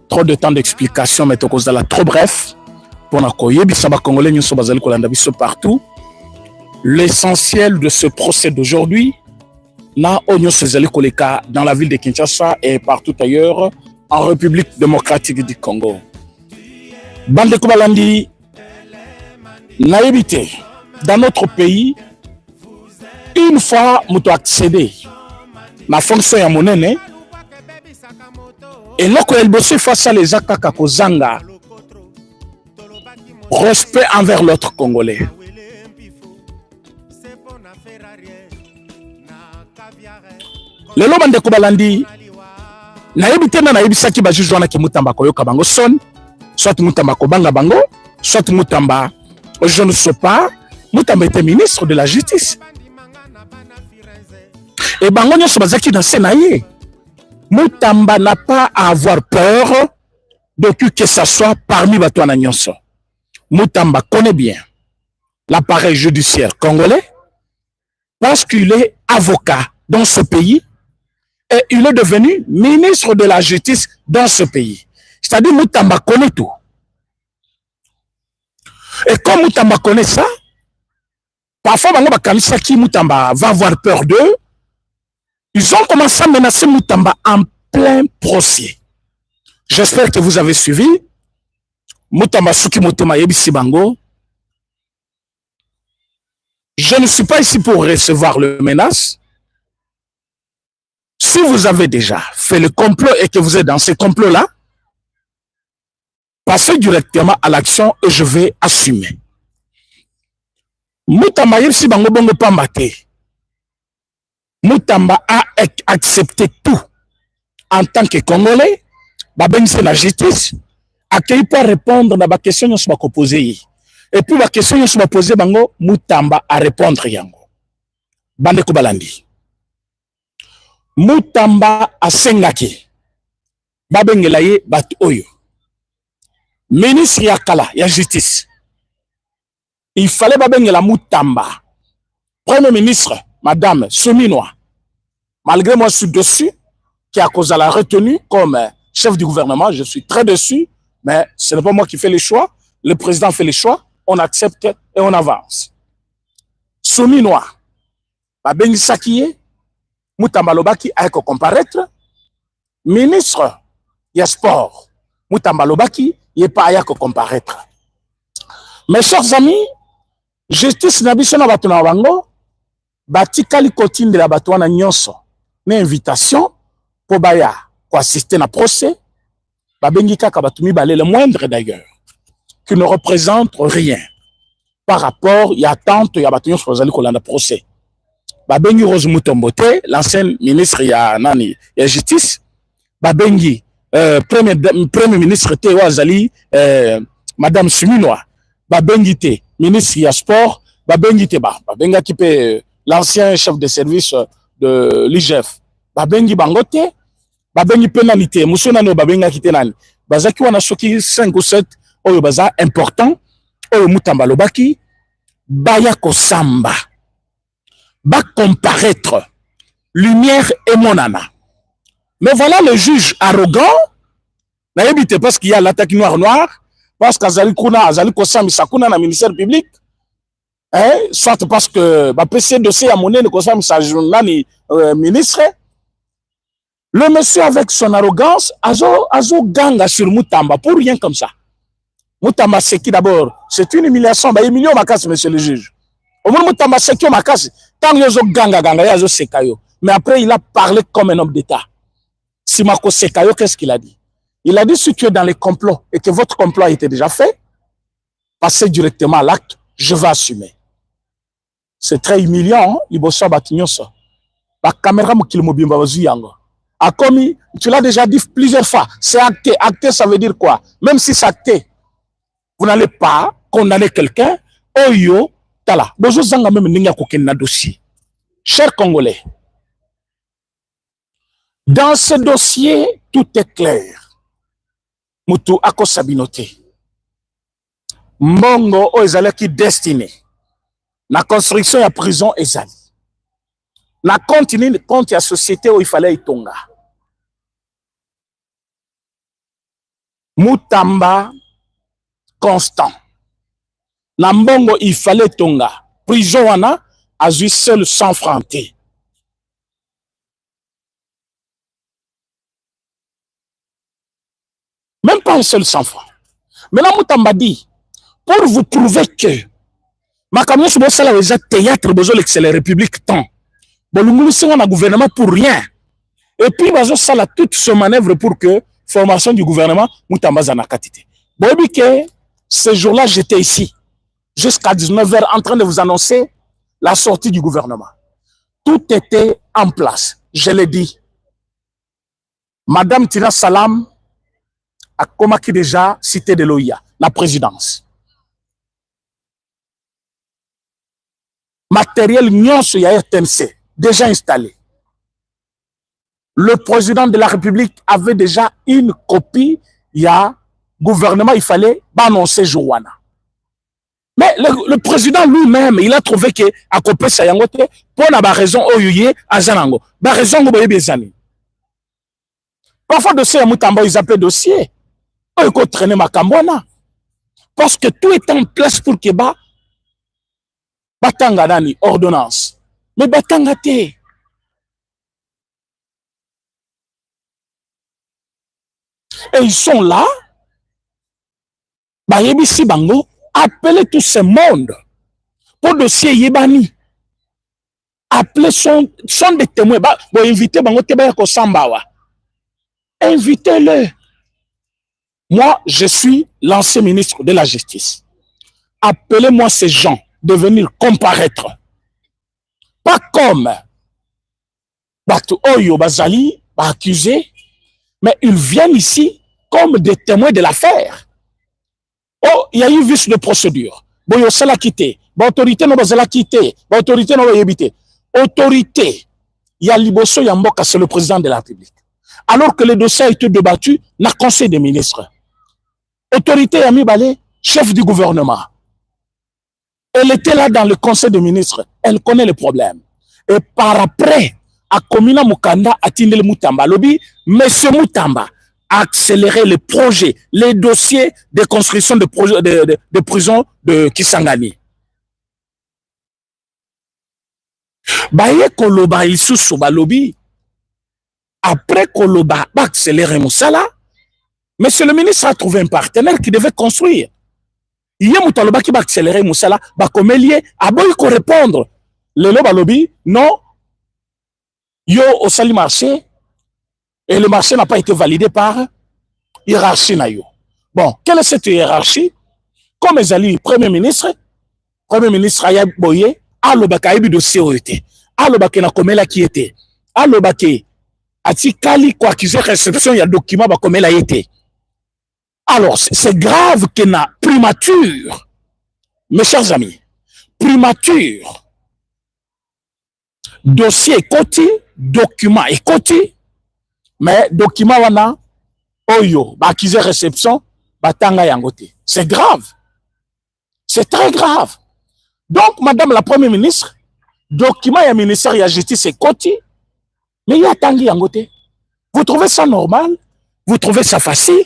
trop de temps d'explication, mais cause de la trop bref. Pour la Congolais, nous sommes partout. L'essentiel de ce procès d'aujourd'hui, dans la ville de Kinshasa et partout ailleurs, en République démocratique du Congo. Bande Kobalandi, naïveté, dans notre pays, une fois nous avons accédé à la fonction de monnaie, et là, elle bosse face à les actes Kozanga, respect envers l'autre Congolais. Le lobby de Kobalandi, naïbité na naïbisa qui va juger qui mutamba koyoka bango son, soit mutamba kobanga bango, soit mutamba, je ne sais pas, mutamba était ministre de la justice. Et bango nyo sobazaki dans Sénaïe. Mutamba n'a pas à avoir peur de que ça soit parmi Batouana Nyonso. Mutamba connaît bien l'appareil judiciaire congolais parce qu'il est avocat dans ce pays et il est devenu ministre de la justice dans ce pays. C'est-à-dire Mutamba connaît tout. Et comme Mutamba connaît ça, parfois Mutamba va avoir peur d'eux. Ils ont commencé à menacer Mutamba en plein procès. J'espère que vous avez suivi. Mutamba Suki Mutoma Yebisi Bango. Je ne suis pas ici pour recevoir le menace. Si vous avez déjà fait le complot et que vous êtes dans ce complot-là, passez directement à l'action et je vais assumer. Mutamba Yebisi Bango Bongo Pambate. Mutamba a accepté tout en tant que Congolais. C'est la justice. Accueilli pour répondre à la question que je vais poser. Et puis la question que je vais poser, Mutamba a répondre. Bande Kobalandi. Mutamba a sengaki. Babengelaye bat oyo. Ministre Yakala, ya justice. Il fallait babengela Mutamba. Premier ministre, Madame Sominoa, malgré moi je suis dessus, qui a causé la retenue comme chef du gouvernement, je suis très dessus, mais ce n'est pas moi qui fais les choix, le président fait les choix, on accepte et on avance. Sominoa, Babengi Sakiye, Mutamba Lobaki a comparaître, ministre du sport, Mutamba Lobaki, il n'est pas à comparaître. Mes chers amis, justice n'abissona batuna wango, batikali kotinde la batouana nyonso na invitation pour baya pour assister na procès babengi kaka batumi balé le moindre d'ailleurs qui ne représente rien par rapport ya attente ya batunyo sozali kolanda procès babengi Rose Mutombote l'ancien ministre ya nani ya justice babengi premier ministre te wazali madame Suminoa babengi te ministre ya sport babengi te babenga ki pe l'ancien chef de service de l'IGF. Babengi bangote, babengi pénalité. Moussonano babenga kitenani. Bazaki wana soki 5 ou 7 oyo baza important oyo Mutamba Lobaki baya ko samba. Ba comparaître lumière et monana. Mais voilà le juge arrogant. Na yebite parce qu'il y a l'attaque noire parce qu'azali kuna azali ko samba sakuna na ministère public. Soit parce que PC dossier à monnaie ne sa journal ministre. Le monsieur avec son arrogance azo ganga sur Mutamba pour rien comme ça. Mutamba c'est qui d'abord? C'est une humiliation. Il million makas monsieur le juge. Au moins Mutamba c'est qui makas tant yozo ganga yazo sekayo. Mais après il a parlé comme un homme d'État. Simako Sekayo qu'est-ce qu'il a dit? Il a dit si tu es dans les complots et que votre complot a été déjà fait, passez directement à l'acte, je vais assumer. C'est très humiliant, il bosse batinyoso. La caméra mokilmobimba wazuyango. A commis, tu l'as déjà dit plusieurs fois, c'est acté. Acté, ça veut dire quoi? Même si c'est acté, vous n'allez pas condamner quelqu'un. Oyo, tala. Bozo zanga même ninga kokena dossier. Chers Congolais, dans ce dossier, tout est clair. Mutu ako sabinote. Mbongo oezalaki destiné. La construction de la prison est ça. La continue compte la société où il fallait y tonga. Mutamba Constant. Nambongo il fallait tonga. Prison wana a eu seul 100 francs. Même pas un seul 100 francs. Maintenant Mutamba dit, pour vous prouver que ma camion sur le déjà théâtre besoin que c'est la République tant. Bon, nous sommes un gouvernement pour rien. Et puis, ça a toute ce manœuvre pour que formation du gouvernement, Mutamba Zanakatite. Bon, et que ce jour-là, j'étais ici, jusqu'à 19h, en train de vous annoncer la sortie du gouvernement. Tout était en place. Je l'ai dit. Madame Tina Salam a commis déjà cité de l'OIA, la présidence. Matériel nyonso ya RTNC, déjà installé. Le président de la République avait déjà une copie, il y a gouvernement, il fallait annoncer Joanna. Mais le président lui-même, il a trouvé que à copie ça yangote pour la raison oyuye azanango. Ba raison go boye zani. Parfois dossier ya Mutamba ils appellent dossier. Il faut traîner ma cambona. Parce que tout est en place pour que batanga dani ordonnance. Mais batanga te. Et ils sont là. Bayebisi bango, appelez tout ce monde pour dossier Yebani. Appelez son des témoins. Bon, invitez bango tebaya ko sambawa. Invitez-le. Moi, je suis l'ancien ministre de la Justice. Appelez-moi ces gens de venir comparaître. Pas comme Batu Oyo Bazali, accusé, mais ils viennent ici comme des témoins de l'affaire. Oh, il y a eu vice de procédure. Bon, il y a quitté. Bon, autorité n'a pas quitté. Bon, autorité n'a pas évité. Autorité, il y a Liboso Yamboka, c'est le président de la République. Alors que le dossier a été débattu dans le Conseil des ministres. Autorité Yami Balé, chef du gouvernement. Elle était là dans le Conseil des ministres. Elle connaît les problèmes. Et par après, à Komina Mukanda, à Tindel Mutamba, lobby, monsieur Mutamba, accélérer les projets, les dossiers de construction de prison de Kisangani. Baye Koloba Isusu Balobi, après Koloba accélérer Moussala, monsieur le ministre a trouvé un partenaire qui devait construire. Il y a Moutaloba qui va accélérer Moussala, Bakomelie, a beau répondre. Le Balobi, non, yo au sali marché, et le marché n'a pas été validé par hiérarchie nayo. Bon, quelle est cette hiérarchie? Comme Ezali, Premier ministre Aya Boye, alobaka ebi dossier oyote, alobaka na komela qui était, alobaka ati kali ko accusé réception ya document ba komela yete. Alors, c'est grave que na primature, mes chers amis, primature, dossier écouté, document écouté, mais document wana oyo ba accusé réception batanga yangote. C'est grave. C'est très grave. Donc, madame la première ministre, document ya ministère ya justice écouté, mais il y a tangi yangote. Vous trouvez ça normal? Vous trouvez ça facile?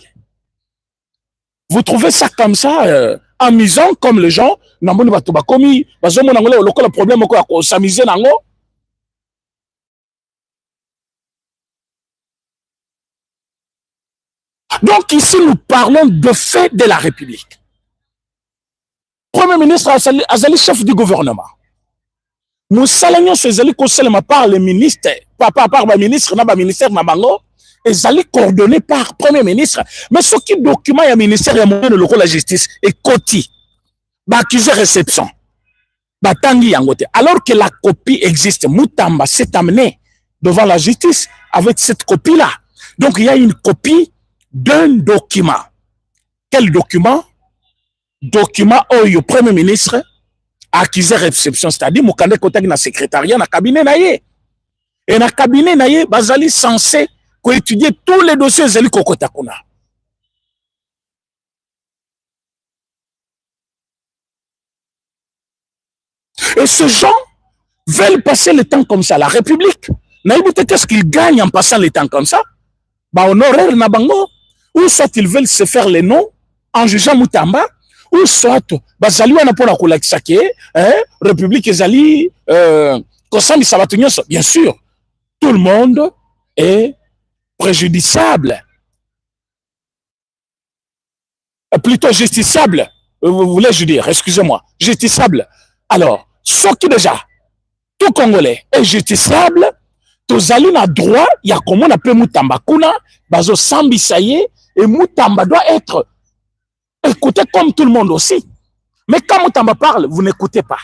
Vous trouvez ça comme ça amusant comme les gens namoni bato bakomi bazomona ngolo lokola problème ko s'amuser nango? Donc ici, nous parlons de fait de la République. Premier ministre Azali, chef du gouvernement. Nous saluons ces alliés conseillés par les ministres, par le ministre, par le ministère, et Zali coordonné par Premier ministre. Mais ce qui document le ministère de la justice est coti, accusé réception. Alors que la copie existe, Mutamba s'est amené devant la justice avec cette copie-là. Donc il y a une copie d'un document. Quel document? Document où le Premier ministre a accusé réception, c'est-à-dire Moukande Kotagi na secrétariat, na cabinet naïe. Et na cabinet naïe, Bazali censé étudier tous les dossiers Zali Kokotakuna. Et ces gens veulent passer le temps comme ça. La République, qu'est-ce qu'ils gagnent en passant le temps comme ça? Bah, honoraire na bango. ou soit ils veulent se faire les noms en jugeant Moutamba, ou soit bazali wana pona kolakisa ke république ezali kosambisa bato nyonso. Bien sûr, tout le monde est préjudiciable, plutôt justiciable, voulais-je dire, excusez-moi, justiciable. Alors, ce qui déjà, tout Congolais est justiciable, tozali na droit, il y a comment on appelle Moutamba kuna, bazo sambisa ye, et Moutamba doit être écouté comme tout le monde aussi. Mais quand Moutamba parle, vous n'écoutez pas.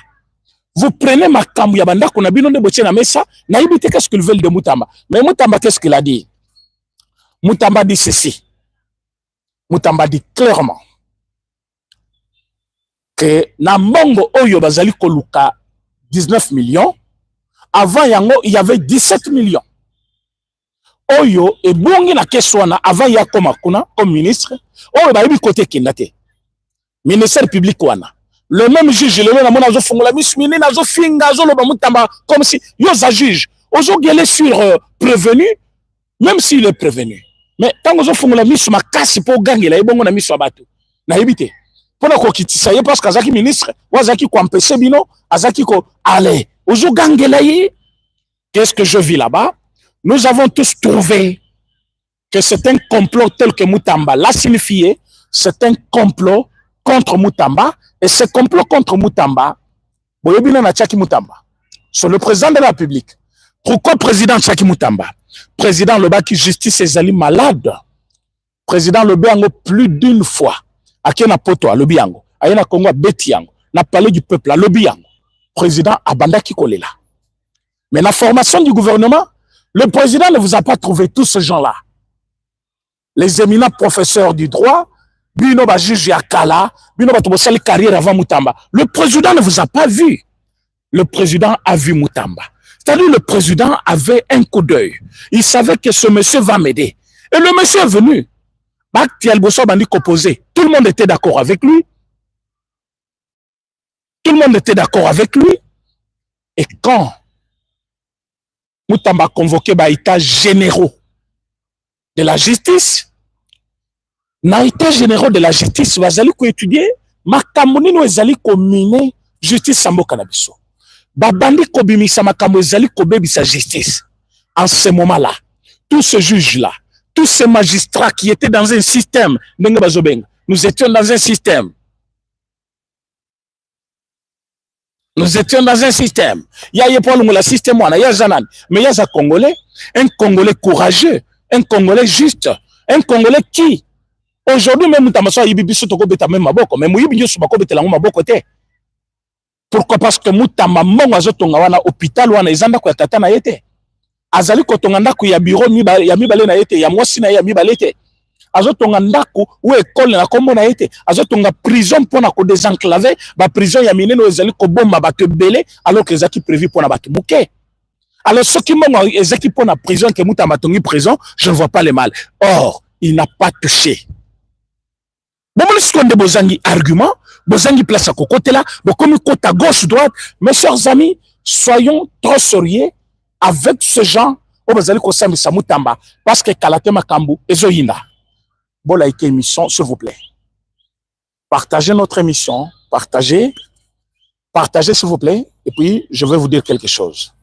Vous prenez ma kambu ya banda qu'on a bien négocié na mesa, na ibite qu'est-ce qu'ils veulent de Moutamba. Mais Moutamba, qu'est-ce qu'il a dit? Moutamba dit ceci. Moutamba dit clairement que na mbongo oyo bazali koluka 19 millions, avant yango il y avait 17 millions. Oyo et bongi na keswana avant ya koma kuna comme ministre, oyo ba yebi côté kindate. Ministère public wana. Le même juge le na mona zo fongola mismini na zo finga zo loba Moutamba comme si yo za juge. Ozo gueuler sur prévenu même s'il est prévenu. Mais tant que zo fongola misma kasi po gangela ebongo na miswa bato. Na yebite. Pona ko kitisa ye parce que azaki ministre, wazaki ko empêcher bino, azaki ko aller. Ozo gangela ye. Qu'est-ce que je vis là-bas? Nous avons tous trouvé que c'est un complot tel que Moutamba l'a signifié, c'est un complot contre Moutamba, et ce complot contre Moutamba, c'est le président de la République. Pourquoi président Tchaki Moutamba? Président le qui justice ses alliés malades. Président le Biango plus d'une fois. Aki na poto le Biango, aye na Congo Betiango, na palais du peuple le Biango. Président Abanda Kikolela. Mais la formation du gouvernement, le président ne vous a pas trouvé tous ces gens-là. Les éminents professeurs du droit, Bino ba juge Yakala, Bino ba tobosali carrière avant Moutamba. Le président ne vous a pas vu. Le président a vu Moutamba. C'est-à-dire le président avait un coup d'œil. Il savait que ce monsieur va m'aider. Et le monsieur est venu. Tout le monde était d'accord avec lui. Tout le monde était d'accord avec lui. Et quand Moutamba a convoqué l'état généraux de la justice, na état généraux de la justice, bazali ko étudier makambo nino ezali ko miner justice samboka na biso. Babandi ko bimisa makambo ezali ko bebisa justice. En ce moment-là, tous ces juges-là, tous ces magistrats qui étaient dans un système, nous étions dans un système. Nous étions dans un système. Il y a le système, il y a Zanan, mais il y a un Congolais courageux, un Congolais juste, un Congolais qui aujourd'hui même Moutamba yibibiso toko beta même maboko mais muyibi nyoso bako betela maboko te. Pourquoi? Parce que Moutamba mbongo azotonga wana hôpital wana ezanda ko tata na yete. Azali ko tonga ndako ya bureau ya mibale na yete ya mwasi na ya mibale te. Azotonga ndako ou école na kombo na yete. Azotonga prison pona ko désenclaver ba prison ya mineno ezali ko bomba bato belé alors que ezaki prévu pona bato muke. Alors ce qui mbongo ezaki pona prison que Moutamba tongi prison, je ne vois pas le mal. Or, il n'a pas touché. Bon, de bozangi argument, bozangi place à côté là, comme côté à gauche, droite. Mes chers amis, soyons trop sérieux avec ce genre au bazali kosami sa Moutamba parce que Kalate Makambu ezoyina. Bon, like émission, s'il vous plaît. Partagez notre émission, partagez s'il vous plaît, et puis je vais vous dire quelque chose.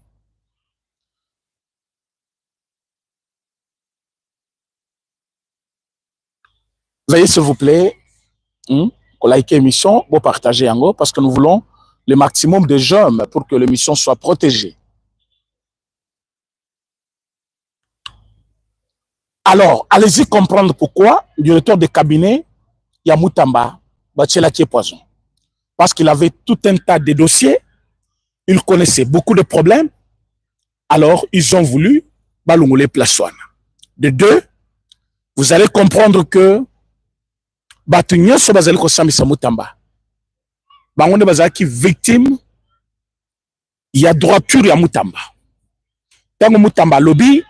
Veuillez s'il vous plaît, like l'émission, vous partagez en gros, parce que nous voulons le maximum de jeunes pour que l'émission soit protégée. Alors, allez-y comprendre pourquoi le directeur de cabinet, Moutamba, Bachela qui est poison. Parce qu'il avait tout un tas de dossiers, il connaissait beaucoup de problèmes, alors ils ont voulu balongouler Plassoane. De deux, vous allez comprendre que Batunyo so bazali ko sambisa Moutamba. Bangonde bazaki victime ya droiture ya Moutamba. Tango Moutamba lobby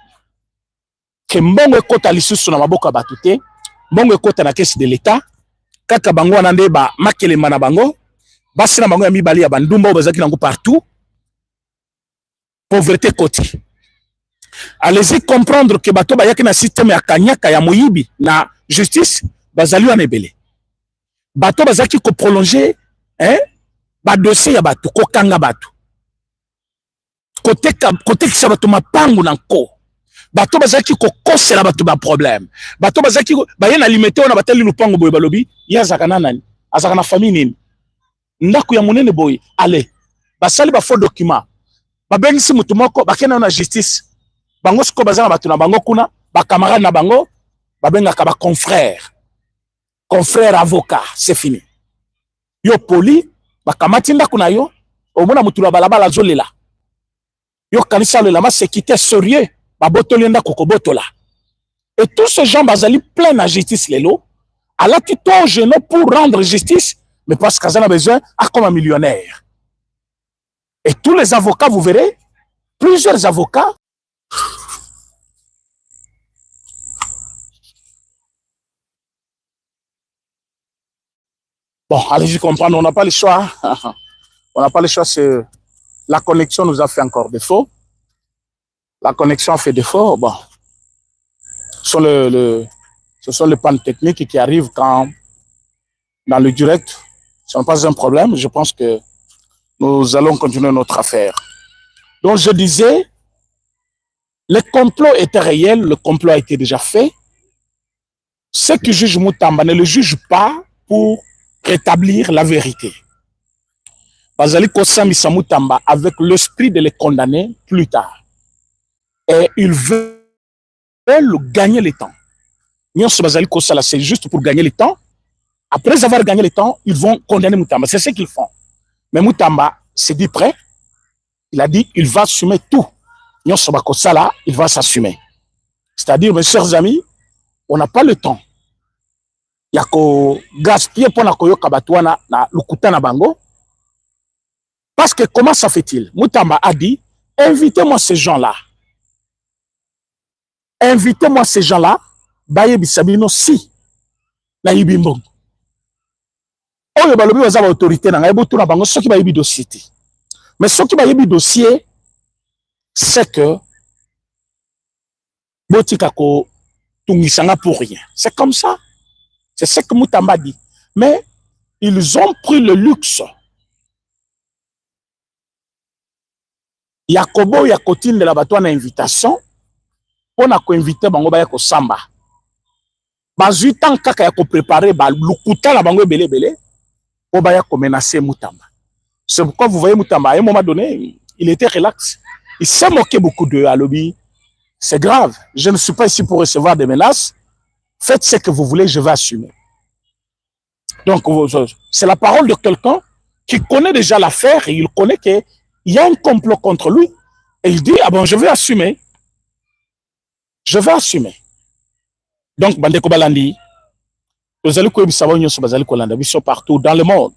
ke mbongo ekota lisusu na maboka batute, mbongo ekota na caisse de l'État, kaka bango anande ba makelema na bango, basi na bango ya mibali ya bandumba bazaki nango partout. Pauvreté koti. allez-y comprendre que bato bayaki na système ya kanyaka ya moyibi na justice bazali wana ebele bato bazaki ko prolonger ba dossier ya bato kokanga bato kotekisa bato mapangu na nko bato bazaki kokosela bato ba problème bato bazaki baye na limité ona batali lupango boye balobi yazaka na nani azaka na famille nini ndako ya monene boye allez basali ba faux document babengisi mutu moko bakena na justice bango siko bazana bato na bango kuna ba camarade na bango babengaka ba confrère avocat c'est fini yo poli bakamati ndako na yo omona mutu na balabala zolela yo kanisa lela ma sécurité sérieux babotoli ndako kobotola et tous ces gens bazali plein na justice lelo alati to jeune pour rendre justice mais parce qu'azana besoin à comme un millionnaire et tous les avocats vous verrez plusieurs avocats bon allez-y comprendre on n'a pas le choix on n'a pas le choix c'est la connexion nous a fait encore défaut la connexion fait défaut bon ce sont les pannes techniques qui arrivent quand dans le direct ce n'est pas un problème je pense que nous allons continuer notre affaire. Donc je disais, le complot était réel, le complot a été déjà fait. Ceux qui jugent Moutamba ne le jugent pas pour rétablir la vérité. Bazali Kosamisa Moutamba avec l'esprit de les condamner plus tard. Et ils veulent gagner le temps. Bazali Kosala, c'est juste pour gagner le temps. Après avoir gagné le temps, ils vont condamner Moutamba. C'est ce qu'ils font. Mais Moutamba s'est dit prêt. Il a dit il va assumer tout. Il va s'assumer. C'est-à-dire, mes chers amis, on n'a pas le temps. Il y a que gaspiller pour na lukuta na bango. Parce que comment ça fait-il? Moutamba a dit invitez-moi ces gens-là. Invitez-moi ces gens-là. Baye bisabino si. Na yibimbong. Oyo balobi waza ba autorité na ngai botu na bango soki ba yebi dossier. Mais soki ba yebi dossier c'est que botika ko tungisanga pour rien. C'est comme ça. C'est ce que Moutamba dit. Mais ils ont pris le luxe. Yakobo yakotine de la bato na invitation pour na ko inviter bango ba ya ko samba. Bazui tant kaka ya ko préparer ba lukuta la bango belé belé. On va menacer Moutamba. C'est pourquoi vous voyez Moutamba, à un moment donné, il était relax. Il s'est moqué beaucoup de Alobi. C'est grave. Je ne suis pas ici pour recevoir des menaces. Faites ce que vous voulez, je vais assumer. Donc, c'est la parole de quelqu'un qui connaît déjà l'affaire et il connaît qu'il y a un complot contre lui. Et il dit, ah bon, je vais assumer. Je vais assumer. Donc, Bandeko Balandi, partout dans le monde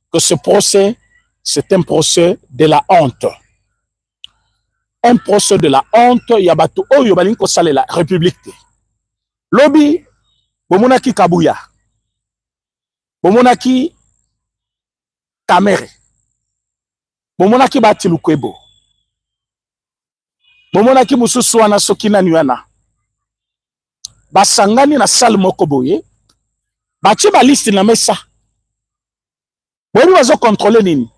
que ce procès c'est un procès de la honte. Un procès de la honte. Yabato oyo balinko sale la république. Lobby bomonaki Kabuya. Bomonaki Kamere. Bomonaki Batilukwebo. Bomonaki Mususwana Sokina Nyana. Basangani na salle moko boye. Bachi ba liste na mesa. Boni bazo contrôler nini?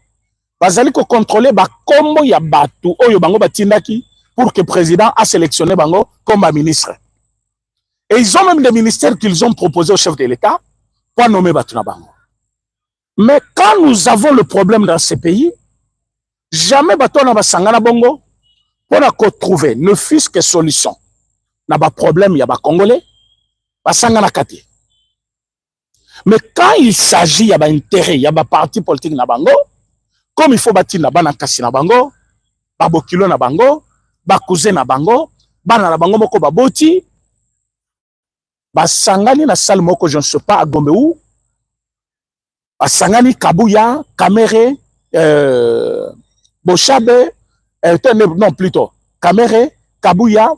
Bazali ko contrôler ba kombo ya batu oyo bango batindaki pour que le président a sélectionné bango comme ministre. Et ils ont même des ministères qu'ils ont proposés au chef de l'État pour nommer batu na bango. Mais quand nous avons le problème dans ces pays, jamais batu na basangana bongo pour trouver ne fût-ce que solution. Na ba problème ya ba Congolais basangana kati. Mais quand il s'agit, il y a un intérêt, il y a un parti politique na bango, comme il faut bâtir na bana kasi na bango, babokilo na bango, bakouze na bango, bana na bango moko baboti, basangani na salle moko je ne sais pas à Gombe où, basangani Kabuya, Kamere, Bochabe, non plutôt, Kamere, Kabuya,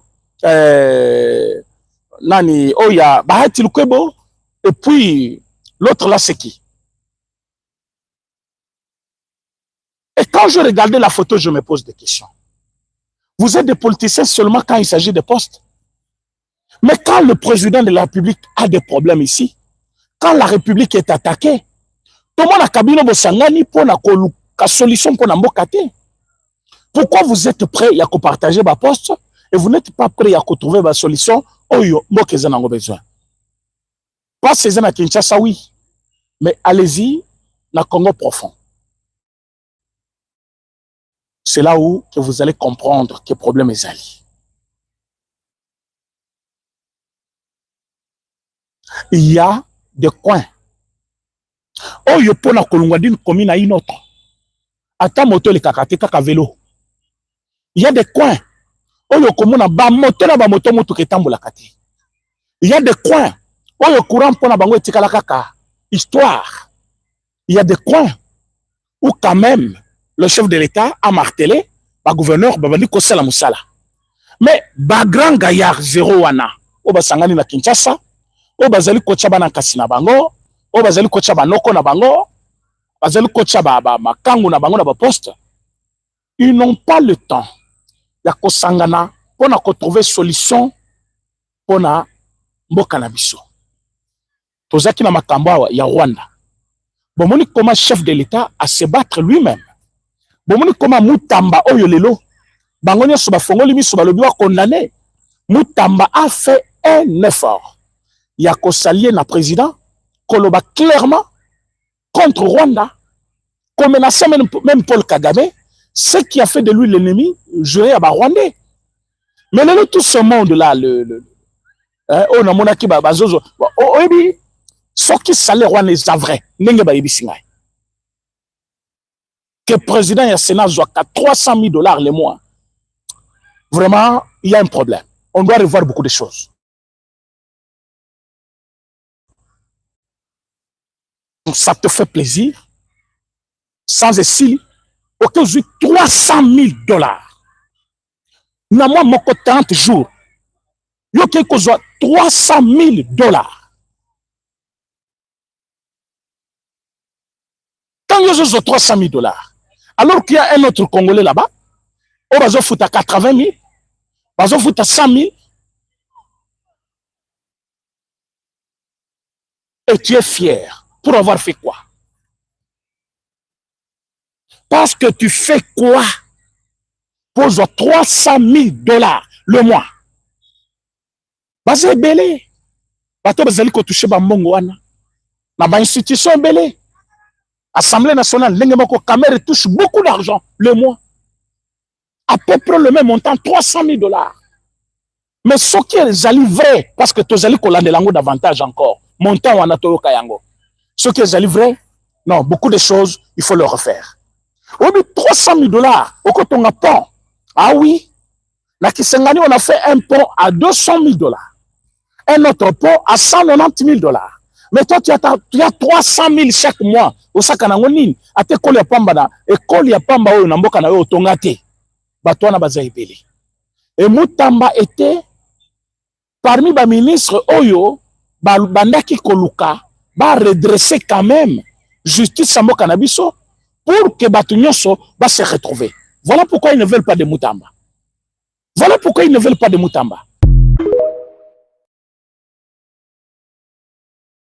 nani, Oya, Bahati Lukwebo, et puis l'autre là, c'est qui? Et quand je regardais la photo, je me pose des questions. Vous êtes des politiciens seulement quand il s'agit de postes. Mais quand le président de la République a des problèmes ici, quand la République est attaquée, tout le monde a kabino bosangani pour la solution pour la mbokate. Pourquoi vous êtes prêts à partager vos postes et vous n'êtes pas prêts à trouver la solution? Oyo, mbokezan en besoin. Pas ces à Kinshasa, oui. Mais allez-y, dans Congo profond. C'est là où que vous allez comprendre que le problème est ali. Il y a des coins. Oyo pona kolungwa d'une commune à une autre. Ata moto le kakate kaka vélo. Il y a des coins. Oyo komona ba moto na ba moto mutu ketambola kati. Il y a des coins. Oyo courant pona bango etikala kaka histoire. Il y a des coins où quand même le chef de l'État a martelé, le gouverneur babandi kosala musala. Mais ba grand gaillard zéro wana, o basangani na Kinshasa, o bazali kocha bana kasina bango, o bazali kocha banoko na bango, bazali kocha ba makangu na bango na ba poste. Ils n'ont pas le temps ya kosangana pour trouver solution pour na mboka na biso. Tozaki na makambo ya Rwanda. Bomoni comment chef de l'État à se battre lui-même. Bomoni comment Mutamba oyo lelo bango nyonso bafongoli miso balobi wa condamné. Mutamba a fait un effort. Il a s'allier na président koloba clairement contre Rwanda, qu'on menaçait même Paul Kagame, ce qui a fait de lui l'ennemi juré à Rwandais. Mais là, tout ce monde-là, on a monaki bazozo, oyebi soki salaire wana eza vrai, ndenge bayebisi ngai. Que président ya Sénat soit à $300,000 le mois. Vraiment, il y a un problème. On doit revoir beaucoup de choses. Donc, ça te fait plaisir. Sans essayer, auquel j'ai $300,000. Na moi, mon 30 jours. Yo quelque chose $300,000. Quand yo j'ai $300,000, alors qu'il y a un autre Congolais là-bas, on va foutre à 80,000, on va foutre à 100,000. Et tu es fier pour avoir fait quoi? Parce que tu fais quoi? Pose $300,000 le mois. Basé belé. Bato bazali ko toucher ba mbongo wana. Na ba institution belé. Assemblée nationale, Lengemoko Kamere touche beaucoup d'argent le mois. À peu près le même montant, $300,000. Mais ce qui est vrai, parce que tu as dit davantage encore, montant wana toyoka yango. Ce qui est vrai, non, beaucoup de choses, il faut le refaire. On dit $300,000 au côté on a pont. Ah oui, la Kisengani, on a fait un pont à $200,000. Un autre pont à $190,000. Mais toi, tu as 300,000 chaque mois. Au Sakanangonin, à te coller à Pambana, et coller à Pamba ou Namboka na yo tongate. Batouana Bazaïbeli. Et Mutamba était parmi les ministres Oyo, Bandaki Koluka, va redresser quand même justice Sambo Kanabiso pour que Batunyoso va se retrouver. Voilà pourquoi ils ne veulent pas de Mutamba. Voilà pourquoi ils ne veulent pas de Mutamba.